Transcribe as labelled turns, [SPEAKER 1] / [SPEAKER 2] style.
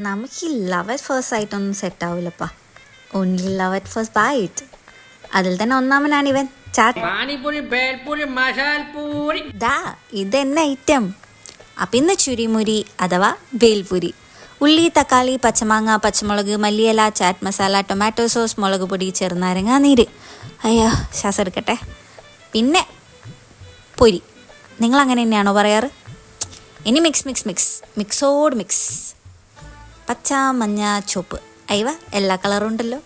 [SPEAKER 1] നമുക്ക് ഈ love at first sight ഒന്നും സെറ്റ് ആവില്ലപ്പാ. Only love at first bite. അതിൽ തന്നെ ഒന്നാമനാണ് ഇവൻ.
[SPEAKER 2] പാനിപൂരി, ഭേൽപൂരി, മസാൽപൂരി.
[SPEAKER 1] ഇതെന്നെ ഐറ്റം. അപ്പം ഇന്ന് ചുരിമുരി അഥവാ ഭേൽപൂരി. ഉള്ളി, തക്കാളി, പച്ചമാങ്ങ, പച്ചമുളക്, മല്ലിയില, ചാറ്റ് മസാല, ടൊമാറ്റോ സോസ്, മുളക് പൊടി, ചെറുനാരങ്ങ നീര്. അയ്യോ, ശ്വാസം എടുക്കട്ടെ. പിന്നെ പൊരി. നിങ്ങളങ്ങനെ തന്നെയാണോ പറയാറ്? ഇനി മിക്സോട് മിക്സ്. പച്ച, മഞ്ഞ, ചുവപ്പ്. അയവ എല്ലാ കളറും ഉണ്ടല്ലോ.